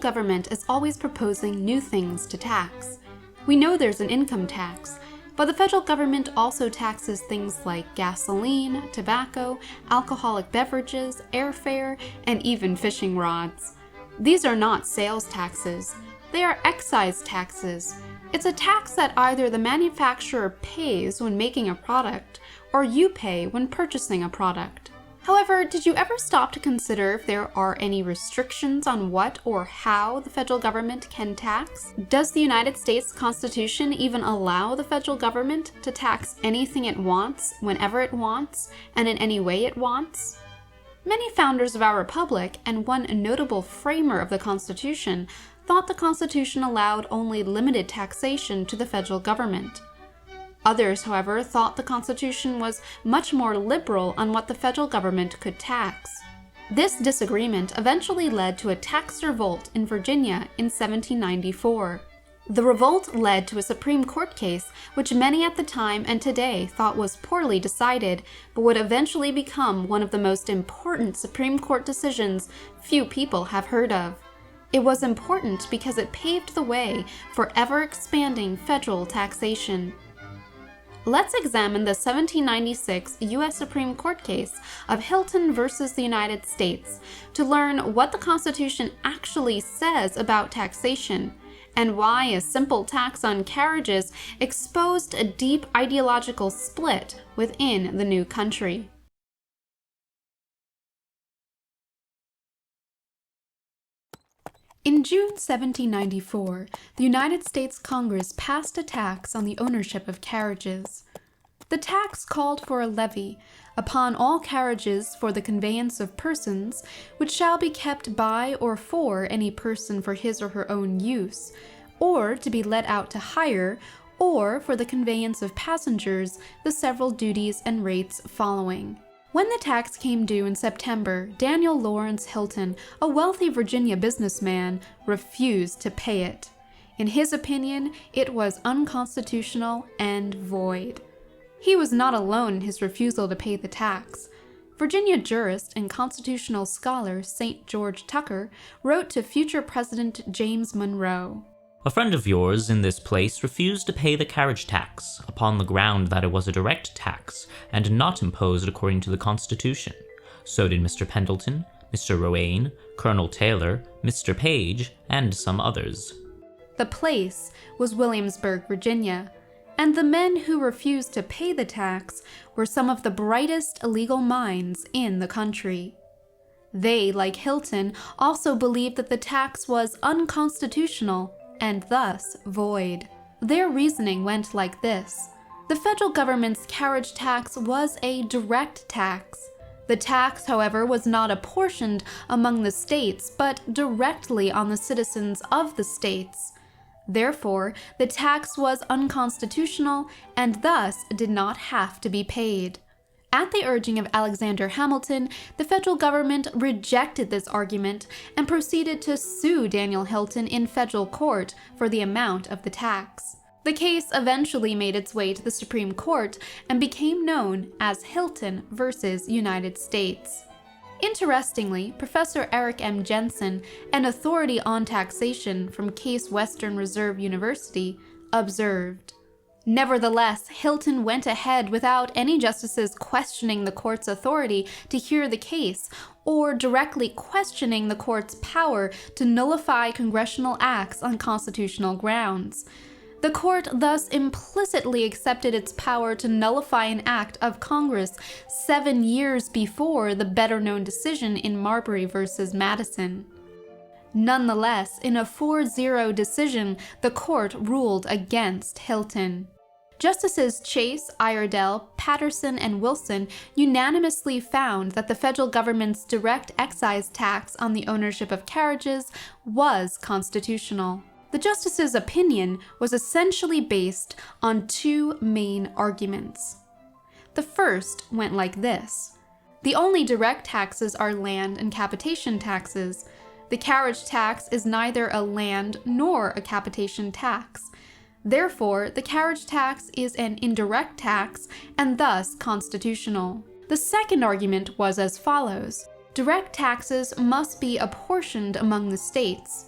government is always proposing new things to tax. We know there's an income tax, but the federal government also taxes things like gasoline, tobacco, alcoholic beverages, airfare, and even fishing rods. These are not sales taxes. They are excise taxes. It's a tax that either the manufacturer pays when making a product, or you pay when purchasing a product. However, did you ever stop to consider if there are any restrictions on what or how the federal government can tax? Does the United States Constitution even allow the federal government to tax anything it wants, whenever it wants, and in any way it wants? Many founders of our republic, and one notable framer of the Constitution, thought the Constitution allowed only limited taxation to the federal government. Others, however, thought the Constitution was much more liberal on what the federal government could tax. This disagreement eventually led to a tax revolt in Virginia in 1794. The revolt led to a Supreme Court case which many at the time and today thought was poorly decided, but would eventually become one of the most important Supreme Court decisions few people have heard of. It was important because it paved the way for ever-expanding federal taxation. Let's examine the 1796 U.S. Supreme Court case of Hilton versus the United States to learn what the Constitution actually says about taxation, and why a simple tax on carriages exposed a deep ideological split within the new country. In June 1794, the United States Congress passed a tax on the ownership of carriages. The tax called for a levy upon all carriages for the conveyance of persons, which shall be kept by or for any person for his or her own use, or to be let out to hire, or for the conveyance of passengers, the several duties and rates following. When the tax came due in September, Daniel Lawrence Hilton, a wealthy Virginia businessman, refused to pay it. In his opinion, it was unconstitutional and void. He was not alone in his refusal to pay the tax. Virginia jurist and constitutional scholar St. George Tucker wrote to future President James Monroe, "A friend of yours in this place refused to pay the carriage tax, upon the ground that it was a direct tax, and not imposed according to the Constitution. So did Mr. Pendleton, Mr. Roane, Colonel Taylor, Mr. Page, and some others." The place was Williamsburg, Virginia, and the men who refused to pay the tax were some of the brightest legal minds in the country. They, like Hilton, also believed that the tax was unconstitutional and thus void. Their reasoning went like this. The federal government's carriage tax was a direct tax. The tax, however, was not apportioned among the states, but directly on the citizens of the states. Therefore, the tax was unconstitutional and thus did not have to be paid. At the urging of Alexander Hamilton, the federal government rejected this argument and proceeded to sue Daniel Hilton in federal court for the amount of the tax. The case eventually made its way to the Supreme Court and became known as Hilton versus United States. Interestingly, Professor Eric M. Jensen, an authority on taxation from Case Western Reserve University, observed, "Nevertheless, Hilton went ahead without any justices questioning the court's authority to hear the case, or directly questioning the court's power to nullify congressional acts on constitutional grounds. The court thus implicitly accepted its power to nullify an act of Congress 7 years before the better-known decision in Marbury versus Madison. Nonetheless, in a 4-0 decision, the court ruled against Hilton. Justices Chase, Iredell, Patterson, and Wilson unanimously found that the federal government's direct excise tax on the ownership of carriages was constitutional. The justices' opinion was essentially based on 2 main arguments. The first went like this. The only direct taxes are land and capitation taxes. The carriage tax is neither a land nor a capitation tax. Therefore, the carriage tax is an indirect tax and thus constitutional. The second argument was as follows. Direct taxes must be apportioned among the states.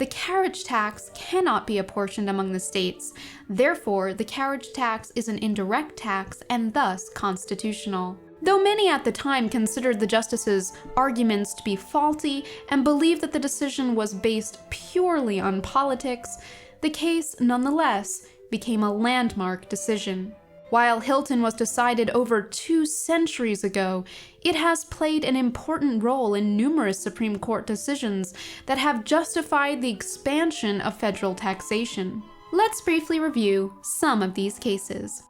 The carriage tax cannot be apportioned among the states. Therefore, the carriage tax is an indirect tax and thus constitutional. Though many at the time considered the justices' arguments to be faulty and believed that the decision was based purely on politics, the case nonetheless became a landmark decision. While Hilton was decided over 2 centuries ago, it has played an important role in numerous Supreme Court decisions that have justified the expansion of federal taxation. Let's briefly review some of these cases.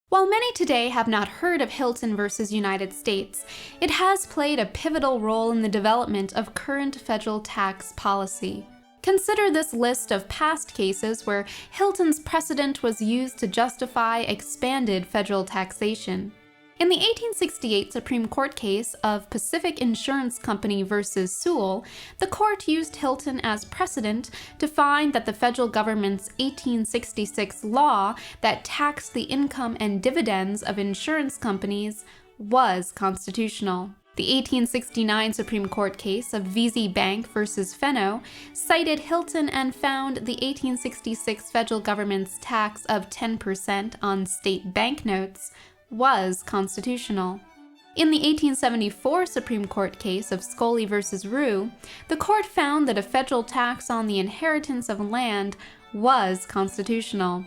While many today have not heard of Hilton versus United States, it has played a pivotal role in the development of current federal tax policy. Consider this list of past cases where Hilton's precedent was used to justify expanded federal taxation. In the 1868 Supreme Court case of Pacific Insurance Company versus Sewell, the court used Hilton as precedent to find that the federal government's 1866 law that taxed the income and dividends of insurance companies was constitutional. The 1869 Supreme Court case of VZ Bank versus Fenno cited Hilton and found the 1866 federal government's tax of 10% on state banknotes was constitutional. In the 1874 Supreme Court case of Scully versus Rue, the court found that a federal tax on the inheritance of land was constitutional.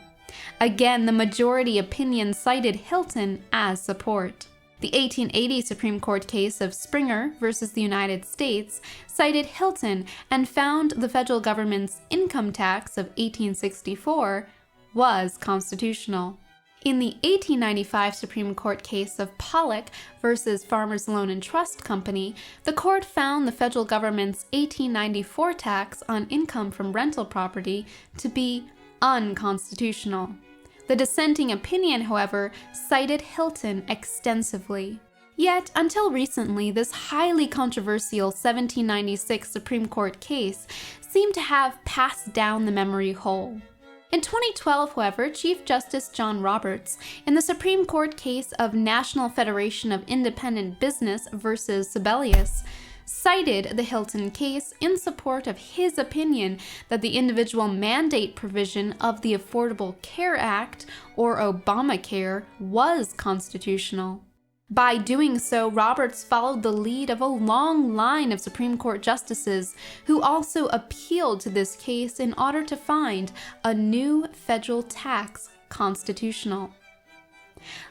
Again, the majority opinion cited Hilton as support. The 1880 Supreme Court case of Springer versus the United States cited Hilton and found the federal government's income tax of 1864 was constitutional. In the 1895 Supreme Court case of Pollock versus Farmers Loan and Trust Company, the court found the federal government's 1894 tax on income from rental property to be unconstitutional. The dissenting opinion, however, cited Hilton extensively. Yet, until recently, this highly controversial 1796 Supreme Court case seemed to have passed down the memory hole. In 2012, however, Chief Justice John Roberts, in the Supreme Court case of National Federation of Independent Business versus Sibelius, cited the Hilton case in support of his opinion that the individual mandate provision of the Affordable Care Act, or Obamacare, was constitutional. By doing so, Roberts followed the lead of a long line of Supreme Court justices who also appealed to this case in order to find a new federal tax constitutional.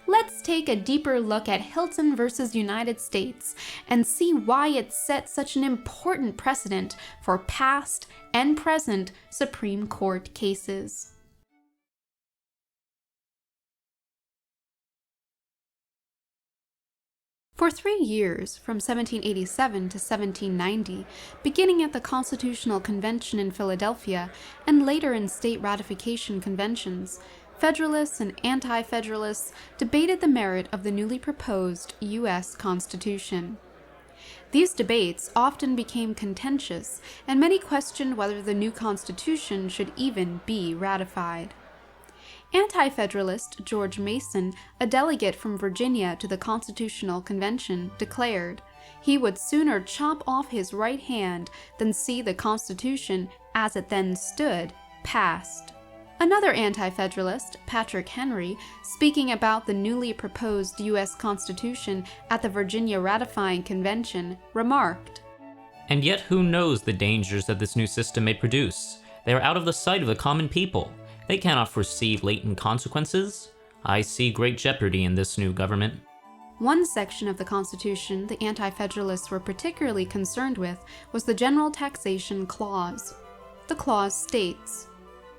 Let's take a deeper look at Hilton versus United States and see why it set such an important precedent for past and present Supreme Court cases. For 3 years, from 1787 to 1790, beginning at the Constitutional Convention in Philadelphia and later in state ratification conventions, Federalists and Anti-Federalists debated the merit of the newly proposed U.S. Constitution. These debates often became contentious, and many questioned whether the new Constitution should even be ratified. Anti-Federalist George Mason, a delegate from Virginia to the Constitutional Convention, declared he would sooner chop off his right hand than see the Constitution, as it then stood, passed. Another anti-federalist, Patrick Henry, speaking about the newly proposed U.S. Constitution at the Virginia Ratifying Convention, remarked, "And yet who knows the dangers that this new system may produce? They are out of the sight of the common people. They cannot foresee latent consequences. I see great jeopardy in this new government." One section of the Constitution the Anti-Federalists were particularly concerned with was the General Taxation Clause. The clause states,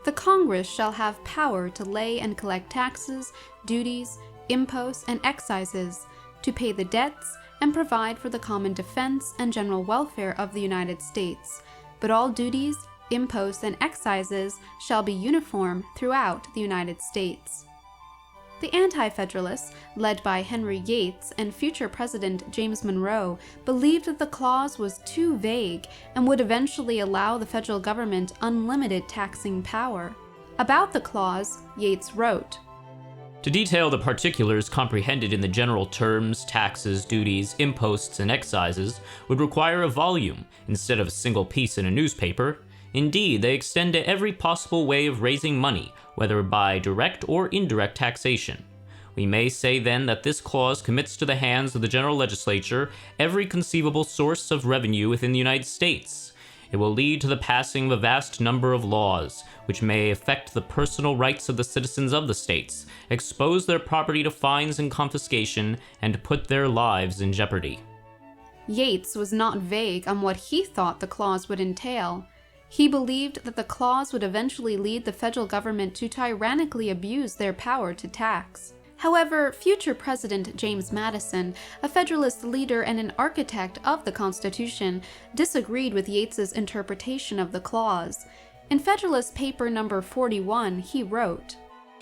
"The Congress shall have power to lay and collect taxes, duties, imposts, and excises, to pay the debts, and provide for the common defense and general welfare of the United States. But all duties, imposts, and excises shall be uniform throughout the United States." The Anti-Federalists, led by Henry Yates and future President James Monroe, believed that the clause was too vague and would eventually allow the federal government unlimited taxing power. About the clause, Yates wrote, To detail the particulars comprehended in the general terms, taxes, duties, imposts, and excises would require a volume instead of a single piece in a newspaper. Indeed, they extend to every possible way of raising money, whether by direct or indirect taxation. We may say then that this clause commits to the hands of the general legislature every conceivable source of revenue within the United States. It will lead to the passing of a vast number of laws, which may affect the personal rights of the citizens of the states, expose their property to fines and confiscation, and put their lives in jeopardy. Yates was not vague on what he thought the clause would entail. He believed that the clause would eventually lead the federal government to tyrannically abuse their power to tax. However, future President James Madison, a Federalist leader and an architect of the Constitution, disagreed with Yates's interpretation of the clause. In Federalist Paper No. 41, he wrote,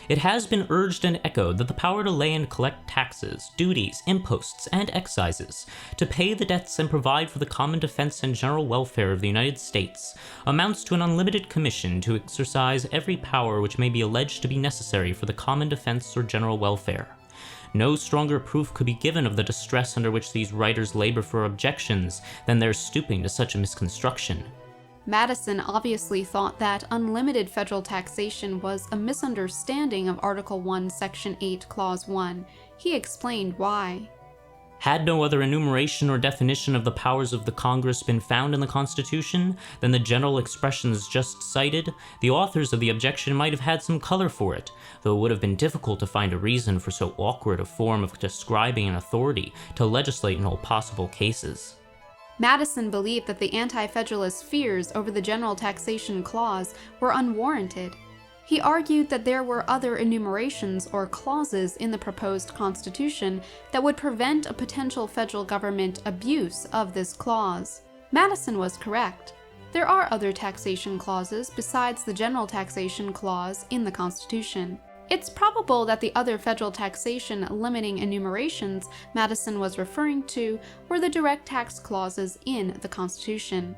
"It has been urged and echoed that the power to lay and collect taxes, duties, imposts, and excises, to pay the debts and provide for the common defense and general welfare of the United States, amounts to an unlimited commission to exercise every power which may be alleged to be necessary for the common defense or general welfare. No stronger proof could be given of the distress under which these writers labor for objections than their stooping to such a misconstruction." Madison obviously thought that unlimited federal taxation was a misunderstanding of Article 1, Section 8, Clause 1. He explained why. Had no other enumeration or definition of the powers of the Congress been found in the Constitution than the general expressions just cited, the authors of the objection might have had some color for it, though it would have been difficult to find a reason for so awkward a form of describing an authority to legislate in all possible cases. Madison believed that the anti-federalist fears over the general taxation clause were unwarranted. He argued that there were other enumerations or clauses in the proposed Constitution that would prevent a potential federal government abuse of this clause. Madison was correct. There are other taxation clauses besides the general taxation clause in the Constitution. It's probable that the other federal taxation limiting enumerations Madison was referring to were the direct tax clauses in the Constitution.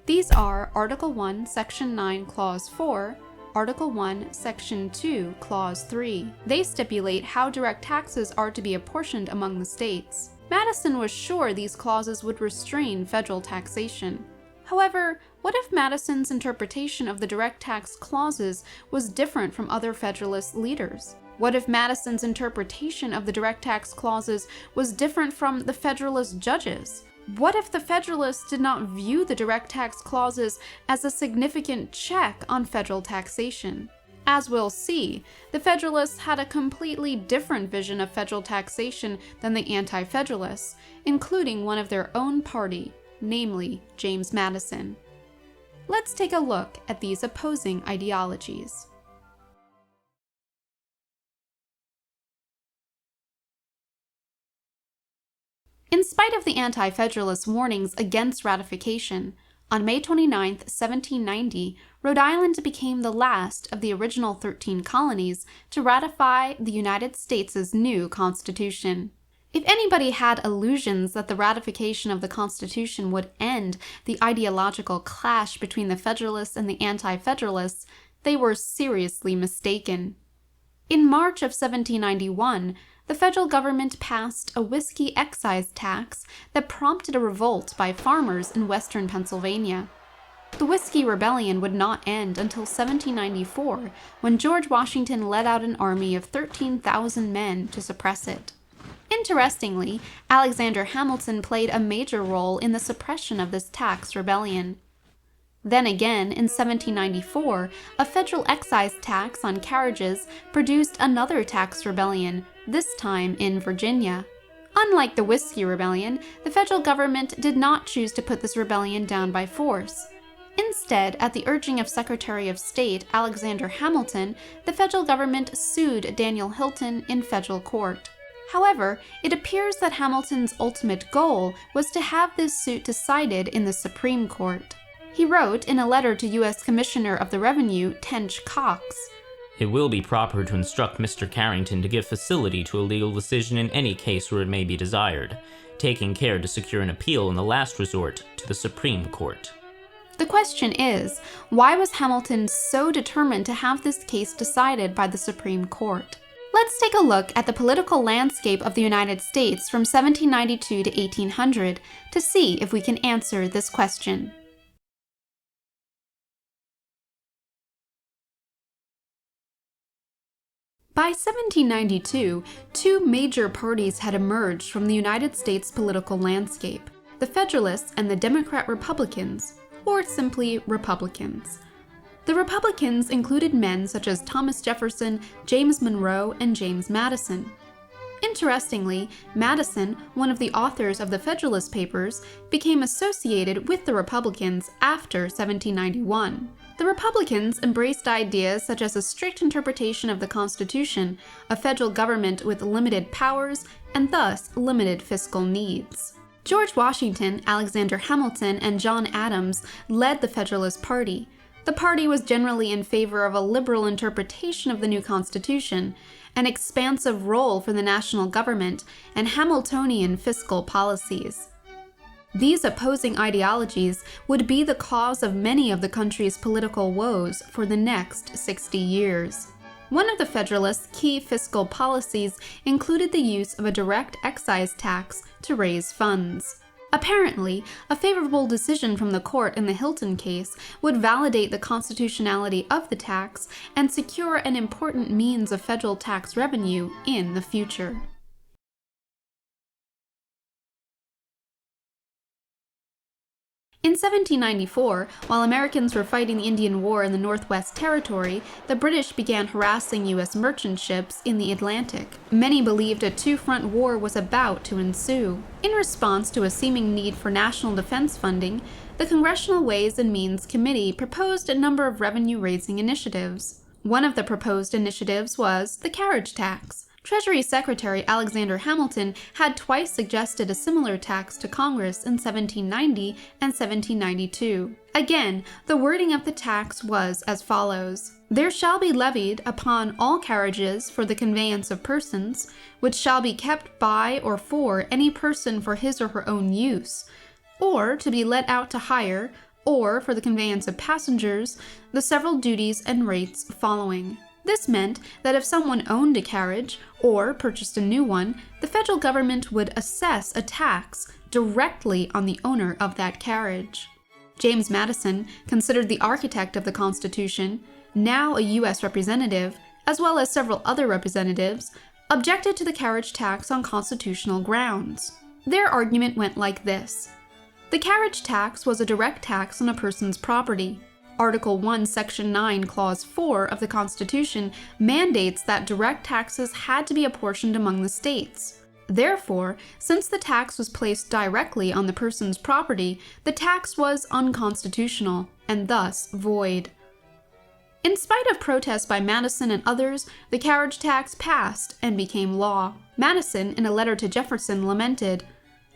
These are Article 1, Section 9, Clause 4, Article 1, Section 2, Clause 3. They stipulate how direct taxes are to be apportioned among the states. Madison was sure these clauses would restrain federal taxation. However, what if Madison's interpretation of the direct tax clauses was different from other Federalist leaders? What if Madison's interpretation of the direct tax clauses was different from the Federalist judges? What if the Federalists did not view the direct tax clauses as a significant check on federal taxation? As we'll see, the Federalists had a completely different vision of federal taxation than the Anti-Federalists, including one of their own party, namely James Madison. Let's take a look at these opposing ideologies. In spite of the Anti-Federalist warnings against ratification, on May 29, 1790, Rhode Island became the last of the original 13 colonies to ratify the United States' new Constitution. If anybody had illusions that the ratification of the Constitution would end the ideological clash between the Federalists and the Anti-Federalists, they were seriously mistaken. In March of 1791, the federal government passed a whiskey excise tax that prompted a revolt by farmers in western Pennsylvania. The Whiskey Rebellion would not end until 1794, when George Washington led out an army of 13,000 men to suppress it. Interestingly, Alexander Hamilton played a major role in the suppression of this tax rebellion. Then again, in 1794, a federal excise tax on carriages produced another tax rebellion, this time in Virginia. Unlike the Whiskey Rebellion, the federal government did not choose to put this rebellion down by force. Instead, at the urging of Secretary of State Alexander Hamilton, the federal government sued Daniel Hilton in federal court. However, it appears that Hamilton's ultimate goal was to have this suit decided in the Supreme Court. He wrote in a letter to U.S. Commissioner of the Revenue Tench Cox, "It will be proper to instruct Mr. Carrington to give facility to a legal decision in any case where it may be desired, taking care to secure an appeal in the last resort to the Supreme Court." The question is, why was Hamilton so determined to have this case decided by the Supreme Court? Let's take a look at the political landscape of the United States from 1792 to 1800 to see if we can answer this question. By 1792, two major parties had emerged from the United States political landscape, the Federalists and the Democrat-Republicans, or simply Republicans. The Republicans included men such as Thomas Jefferson, James Monroe, and James Madison. Interestingly, Madison, one of the authors of the Federalist Papers, became associated with the Republicans after 1791. The Republicans embraced ideas such as a strict interpretation of the Constitution, a federal government with limited powers, and thus limited fiscal needs. George Washington, Alexander Hamilton, and John Adams led the Federalist Party. The party was generally in favor of a liberal interpretation of the new Constitution, an expansive role for the national government, and Hamiltonian fiscal policies. These opposing ideologies would be the cause of many of the country's political woes for the next 60 years. One of the Federalists' key fiscal policies included the use of a direct excise tax to raise funds. Apparently, a favorable decision from the court in the Hilton case would validate the constitutionality of the tax and secure an important means of federal tax revenue in the future. In 1794, while Americans were fighting the Indian War in the Northwest Territory, the British began harassing U.S. merchant ships in the Atlantic. Many believed a two-front war was about to ensue. In response to a seeming need for national defense funding, the Congressional Ways and Means Committee proposed a number of revenue-raising initiatives. One of the proposed initiatives was the Carriage Tax. Treasury Secretary Alexander Hamilton had twice suggested a similar tax to Congress in 1790 and 1792. Again, the wording of the tax was as follows: "There shall be levied upon all carriages for the conveyance of persons, which shall be kept by or for any person for his or her own use, or to be let out to hire, or for the conveyance of passengers, the several duties and rates following." This meant that if someone owned a carriage or purchased a new one, the federal government would assess a tax directly on the owner of that carriage. James Madison, considered the architect of the Constitution, now a U.S. representative, as well as several other representatives, objected to the carriage tax on constitutional grounds. Their argument went like this: the carriage tax was a direct tax on a person's property. Article 1, Section 9, Clause 4 of the Constitution mandates that direct taxes had to be apportioned among the states. Therefore, since the tax was placed directly on the person's property, the tax was unconstitutional and thus void. In spite of protests by Madison and others, the carriage tax passed and became law. Madison, in a letter to Jefferson, lamented,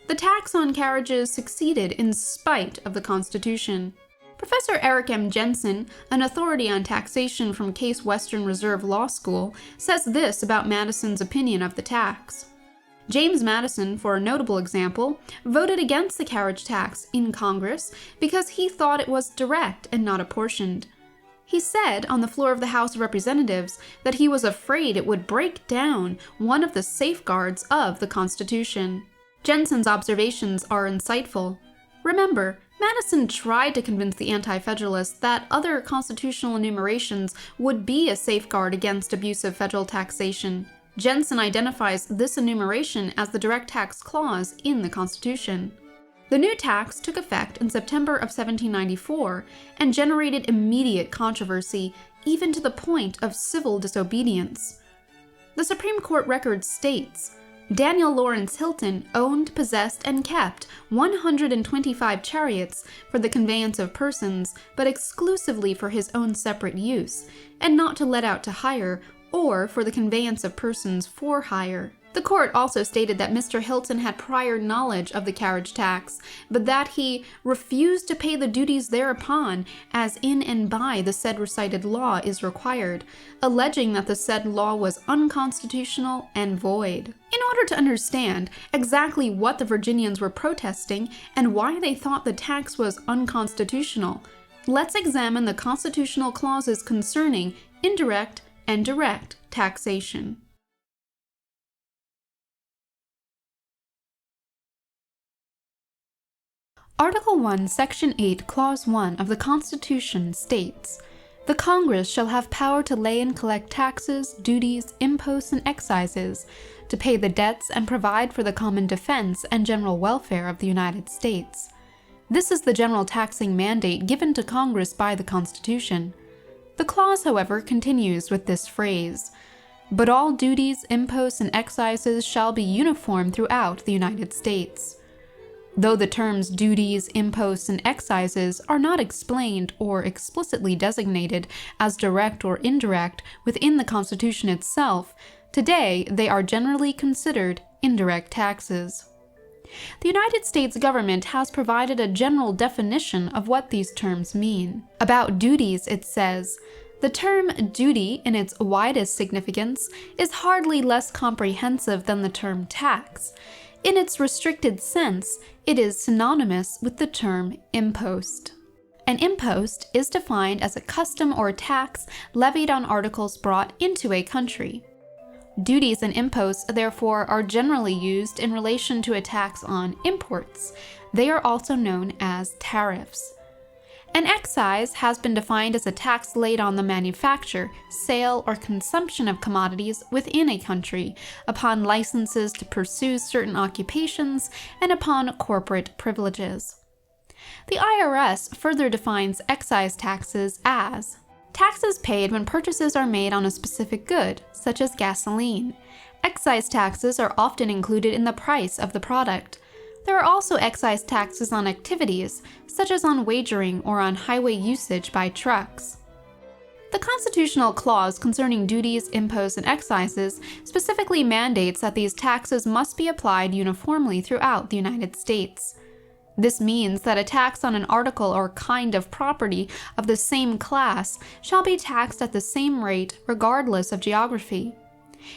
"The tax on carriages succeeded in spite of the Constitution." Professor Eric M. Jensen, an authority on taxation from Case Western Reserve Law School, says this about Madison's opinion of the tax. James Madison, for a notable example, voted against the carriage tax in Congress because he thought it was direct and not apportioned. He said on the floor of the House of Representatives that he was afraid it would break down one of the safeguards of the Constitution. Jensen's observations are insightful. Remember, Madison tried to convince the Anti-Federalists that other constitutional enumerations would be a safeguard against abusive federal taxation. Jensen identifies this enumeration as the direct tax clause in the Constitution. The new tax took effect in September of 1794 and generated immediate controversy, even to the point of civil disobedience. The Supreme Court record states, Daniel Lawrence Hilton owned, possessed, and kept 125 chariots for the conveyance of persons, but exclusively for his own separate use, and not to let out to hire, or for the conveyance of persons for hire. The court also stated that Mr. Hilton had prior knowledge of the carriage tax, but that he refused to pay the duties thereupon, as in and by the said recited law is required, alleging that the said law was unconstitutional and void. In order to understand exactly what the Virginians were protesting and why they thought the tax was unconstitutional, let's examine the constitutional clauses concerning indirect and direct taxation. Article 1, Section 8, Clause 1 of the Constitution states, "The Congress shall have power to lay and collect taxes, duties, imposts, and excises, to pay the debts and provide for the common defense and general welfare of the United States." This is the general taxing mandate given to Congress by the Constitution. The clause, however, continues with this phrase, "But all duties, imposts, and excises shall be uniform throughout the United States." Though the terms duties, imposts, and excises are not explained or explicitly designated as direct or indirect within the Constitution itself, today they are generally considered indirect taxes. The United States government has provided a general definition of what these terms mean. About duties, it says, "The term duty, in its widest significance, is hardly less comprehensive than the term tax. In its restricted sense, it is synonymous with the term impost." An impost is defined as a custom or tax levied on articles brought into a country. Duties and imposts, therefore, are generally used in relation to a tax on imports. They are also known as tariffs. An excise has been defined as a tax laid on the manufacture, sale, or consumption of commodities within a country, upon licenses to pursue certain occupations, and upon corporate privileges. The IRS further defines excise taxes as taxes paid when purchases are made on a specific good, such as gasoline. Excise taxes are often included in the price of the product. There are also excise taxes on activities, such as on wagering or on highway usage by trucks. The constitutional clause concerning duties, imposts, and excises specifically mandates that these taxes must be applied uniformly throughout the United States. This means that a tax on an article or kind of property of the same class shall be taxed at the same rate regardless of geography.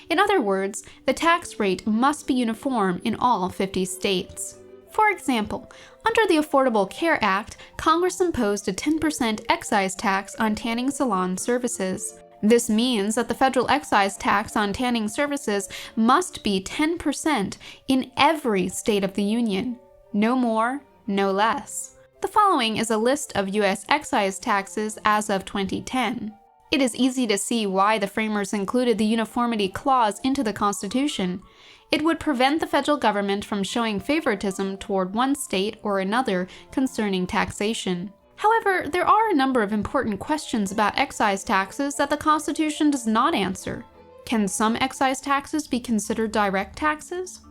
In other words, the tax rate must be uniform in all 50 states. For example, under the Affordable Care Act, Congress imposed a 10% excise tax on tanning salon services. This means that the federal excise tax on tanning services must be 10% in every state of the Union. No more, no less. The following is a list of U.S. excise taxes as of 2010. It is easy to see why the framers included the uniformity clause into the Constitution. It would prevent the federal government from showing favoritism toward one state or another concerning taxation. However, there are a number of important questions about excise taxes that the Constitution does not answer. Can some excise taxes be considered direct taxes?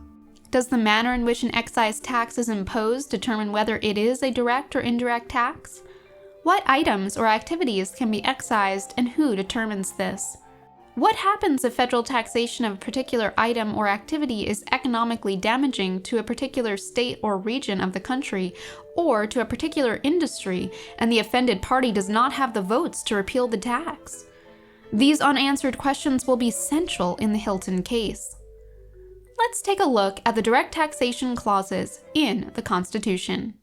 Does the manner in which an excise tax is imposed determine whether it is a direct or indirect tax? What items or activities can be excised and who determines this? What happens if federal taxation of a particular item or activity is economically damaging to a particular state or region of the country, or to a particular industry, and the offended party does not have the votes to repeal the tax? These unanswered questions will be central in the Hilton case. Let's take a look at the direct taxation clauses in the Constitution.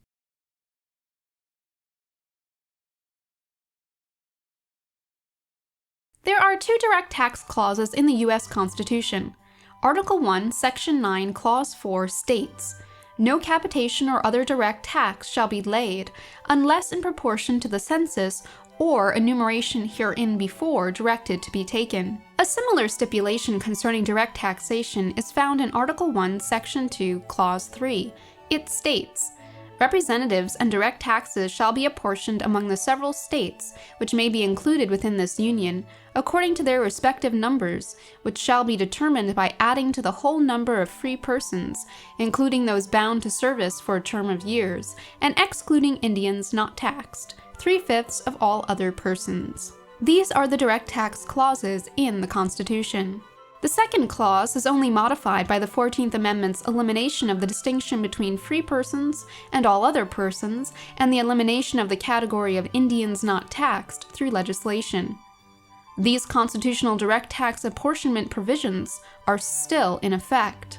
There are two direct tax clauses in the U.S. Constitution. Article 1, Section 9, Clause 4 states, "No capitation or other direct tax shall be laid, unless in proportion to the census or enumeration herein before directed to be taken." A similar stipulation concerning direct taxation is found in Article 1, Section 2, Clause 3. It states, "Representatives and direct taxes shall be apportioned among the several states, which may be included within this Union, according to their respective numbers, which shall be determined by adding to the whole number of free persons, including those bound to service for a term of years, and excluding Indians not taxed, 3/5 of all other persons." These are the direct tax clauses in the Constitution. The second clause is only modified by the 14th Amendment's elimination of the distinction between free persons and all other persons, and the elimination of the category of Indians not taxed through legislation. These constitutional direct tax apportionment provisions are still in effect.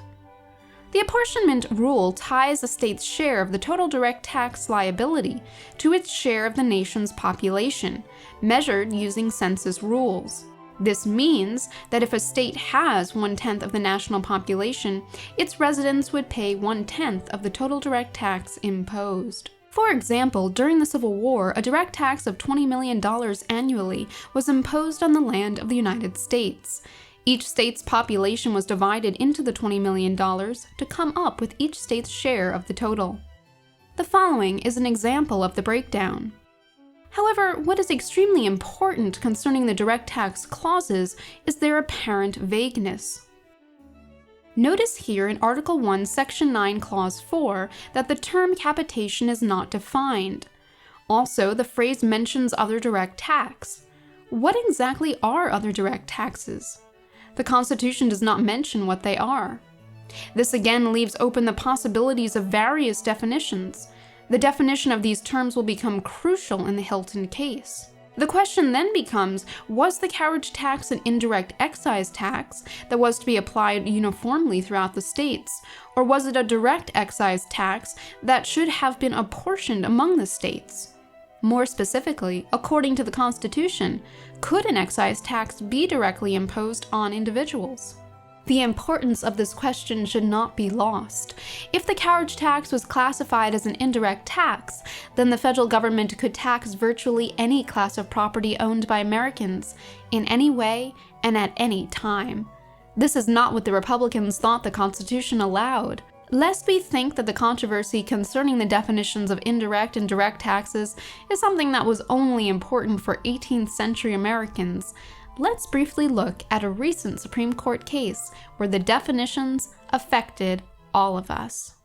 The apportionment rule ties a state's share of the total direct tax liability to its share of the nation's population, measured using census rules. This means that if a state has 1/10 of the national population, its residents would pay 1/10 of the total direct tax imposed. For example, during the Civil War, a direct tax of $20 million annually was imposed on the land of the United States. Each state's population was divided into the $20 million to come up with each state's share of the total. The following is an example of the breakdown. However, what is extremely important concerning the direct tax clauses is their apparent vagueness. Notice here in Article 1, Section 9, Clause 4, that the term capitation is not defined. Also, the phrase mentions other direct tax. What exactly are other direct taxes? The Constitution does not mention what they are. This again leaves open the possibilities of various definitions. The definition of these terms will become crucial in the Hilton case. The question then becomes, was the carriage tax an indirect excise tax that was to be applied uniformly throughout the states, or was it a direct excise tax that should have been apportioned among the states? More specifically, according to the Constitution, could an excise tax be directly imposed on individuals? The importance of this question should not be lost. If the carriage tax was classified as an indirect tax, then the federal government could tax virtually any class of property owned by Americans, in any way and at any time. This is not what the Republicans thought the Constitution allowed. Lest we think that the controversy concerning the definitions of indirect and direct taxes is something that was only important for 18th century Americans, let's briefly look at a recent Supreme Court case where the definitions affected all of us.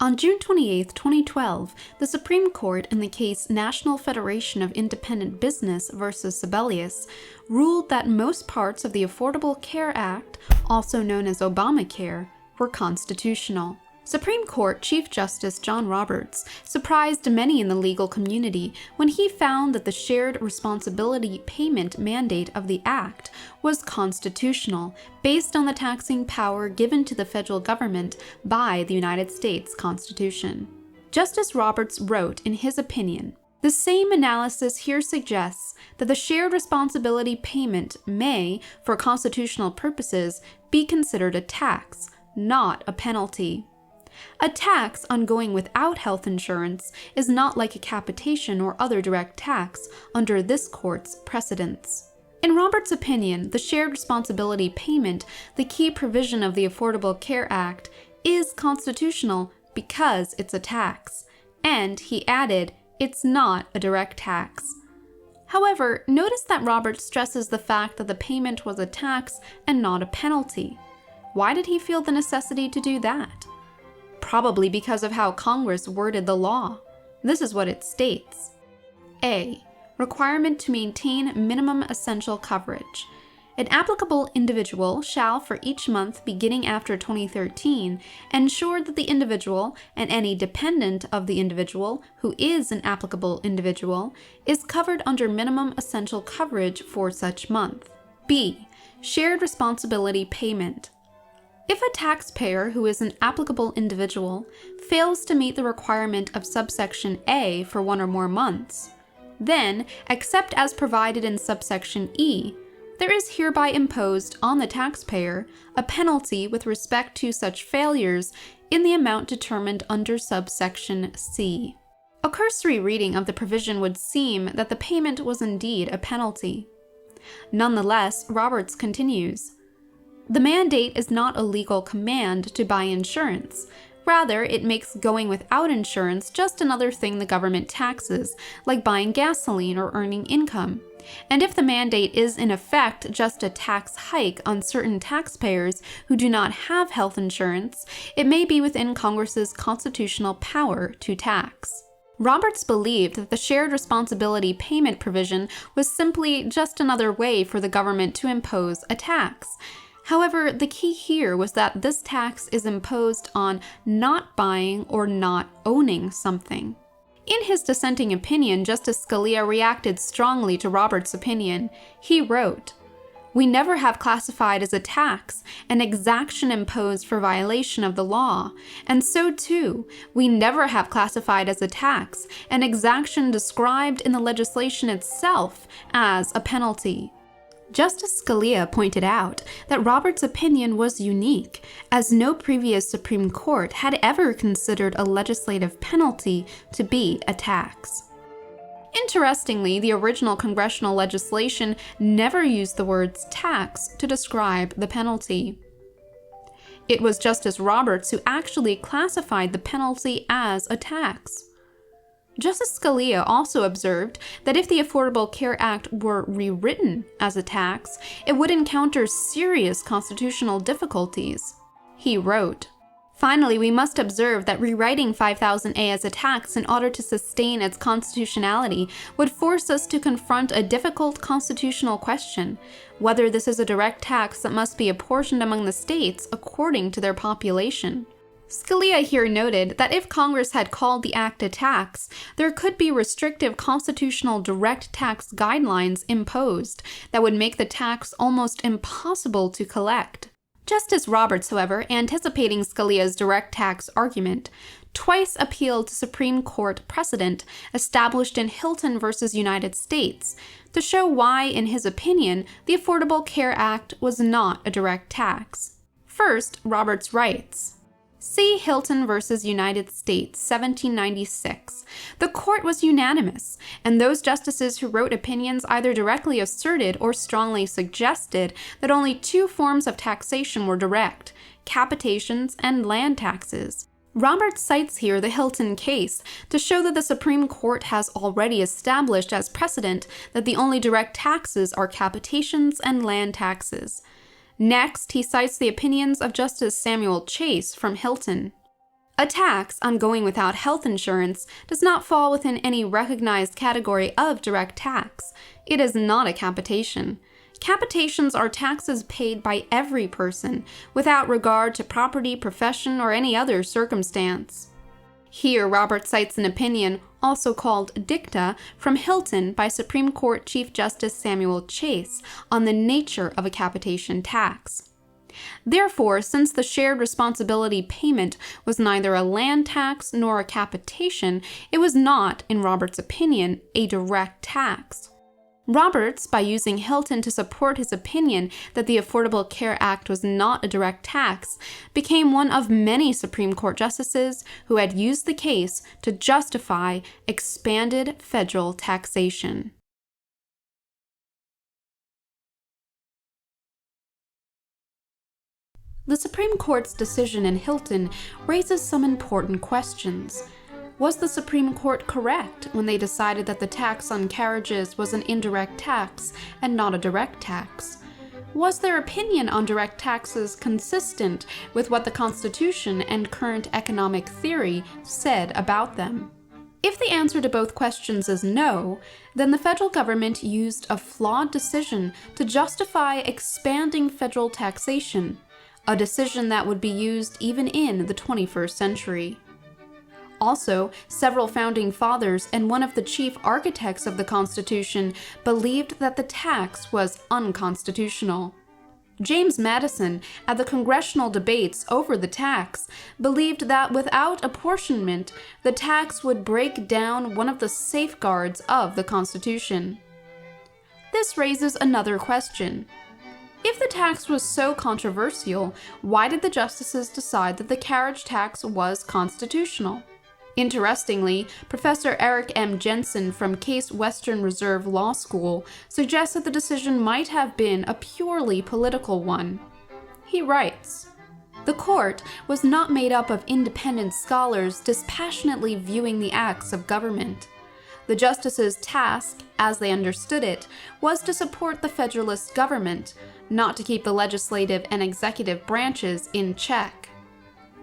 On June 28, 2012, the Supreme Court in the case National Federation of Independent Business v. Sebelius ruled that most parts of the Affordable Care Act, also known as Obamacare, were constitutional. Supreme Court Chief Justice John Roberts surprised many in the legal community when he found that the shared responsibility payment mandate of the Act was constitutional based on the taxing power given to the federal government by the United States Constitution. Justice Roberts wrote in his opinion, "The same analysis here suggests that the shared responsibility payment may, for constitutional purposes, be considered a tax, not a penalty. A tax on going without health insurance is not like a capitation or other direct tax under this court's precedents." In Roberts' opinion, the shared responsibility payment, the key provision of the Affordable Care Act, is constitutional because it's a tax, and, he added, it's not a direct tax. However, notice that Roberts stresses the fact that the payment was a tax and not a penalty. Why did he feel the necessity to do that? Probably because of how Congress worded the law. This is what it states. A. Requirement to maintain minimum essential coverage. An applicable individual shall, for each month beginning after 2013, ensure that the individual and any dependent of the individual who is an applicable individual is covered under minimum essential coverage for such month. B. Shared responsibility payment. If a taxpayer who is an applicable individual fails to meet the requirement of subsection A for one or more months, then, except as provided in subsection E, there is hereby imposed on the taxpayer a penalty with respect to such failures in the amount determined under subsection C. A cursory reading of the provision would seem that the payment was indeed a penalty. Nonetheless, Roberts continues, "The mandate is not a legal command to buy insurance. Rather, it makes going without insurance just another thing the government taxes, like buying gasoline or earning income. And if the mandate is in effect just a tax hike on certain taxpayers who do not have health insurance, it may be within Congress's constitutional power to tax." Roberts believed that the shared responsibility payment provision was simply just another way for the government to impose a tax. However, the key here was that this tax is imposed on not buying or not owning something. In his dissenting opinion, Justice Scalia reacted strongly to Roberts' opinion. He wrote, "We never have classified as a tax an exaction imposed for violation of the law, and so too, we never have classified as a tax an exaction described in the legislation itself as a penalty." Justice Scalia pointed out that Roberts' opinion was unique, as no previous Supreme Court had ever considered a legislative penalty to be a tax. Interestingly, the original congressional legislation never used the words tax to describe the penalty. It was Justice Roberts who actually classified the penalty as a tax. Justice Scalia also observed that if the Affordable Care Act were rewritten as a tax, it would encounter serious constitutional difficulties. He wrote, "Finally, we must observe that rewriting 5000A as a tax in order to sustain its constitutionality would force us to confront a difficult constitutional question, whether this is a direct tax that must be apportioned among the states according to their population." Scalia here noted that if Congress had called the act a tax, there could be restrictive constitutional direct tax guidelines imposed that would make the tax almost impossible to collect. Justice Roberts, however, anticipating Scalia's direct tax argument, twice appealed to Supreme Court precedent established in Hilton v. United States to show why, in his opinion, the Affordable Care Act was not a direct tax. First, Roberts writes, "See Hilton v. United States, 1796. The court was unanimous, and those justices who wrote opinions either directly asserted or strongly suggested that only two forms of taxation were direct, capitations and land taxes." Roberts cites here the Hilton case to show that the Supreme Court has already established as precedent that the only direct taxes are capitations and land taxes. Next, he cites the opinions of Justice Samuel Chase from Hilton. A tax on going without health insurance does not fall within any recognized category of direct tax. It is not a capitation. Capitations are taxes paid by every person, without regard to property, profession, or any other circumstance. Here, Roberts cites an opinion, also called dicta, from Hilton by Supreme Court Chief Justice Samuel Chase on the nature of a capitation tax. Therefore, since the shared responsibility payment was neither a land tax nor a capitation, it was not, in Roberts' opinion, a direct tax. Roberts, by using Hilton to support his opinion that the Affordable Care Act was not a direct tax, became one of many Supreme Court justices who had used the case to justify expanded federal taxation. The Supreme Court's decision in Hilton raises some important questions. Was the Supreme Court correct when they decided that the tax on carriages was an indirect tax and not a direct tax? Was their opinion on direct taxes consistent with what the Constitution and current economic theory said about them? If the answer to both questions is no, then the federal government used a flawed decision to justify expanding federal taxation, a decision that would be used even in the 21st century. Also, several founding fathers and one of the chief architects of the Constitution believed that the tax was unconstitutional. James Madison, at the congressional debates over the tax, believed that without apportionment, the tax would break down one of the safeguards of the Constitution. This raises another question. If the tax was so controversial, why did the justices decide that the carriage tax was constitutional? Interestingly, Professor Eric M. Jensen from Case Western Reserve Law School suggests that the decision might have been a purely political one. He writes, "The court was not made up of independent scholars dispassionately viewing the acts of government. The justices' task, as they understood it, was to support the Federalist government, not to keep the legislative and executive branches in check."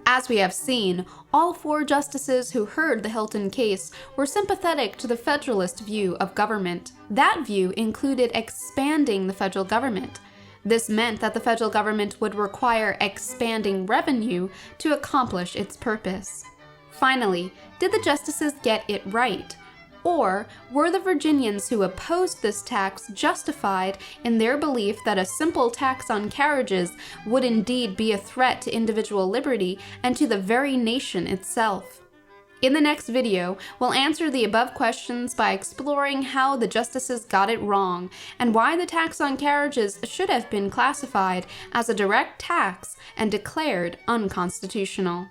As we have seen, all four justices who heard the Hilton case were sympathetic to the Federalist view of government. That view included expanding the federal government. This meant that the federal government would require expanding revenue to accomplish its purpose. Finally, did the justices get it right? Or were the Virginians who opposed this tax justified in their belief that a simple tax on carriages would indeed be a threat to individual liberty and to the very nation itself? In the next video, we'll answer the above questions by exploring how the justices got it wrong and why the tax on carriages should have been classified as a direct tax and declared unconstitutional.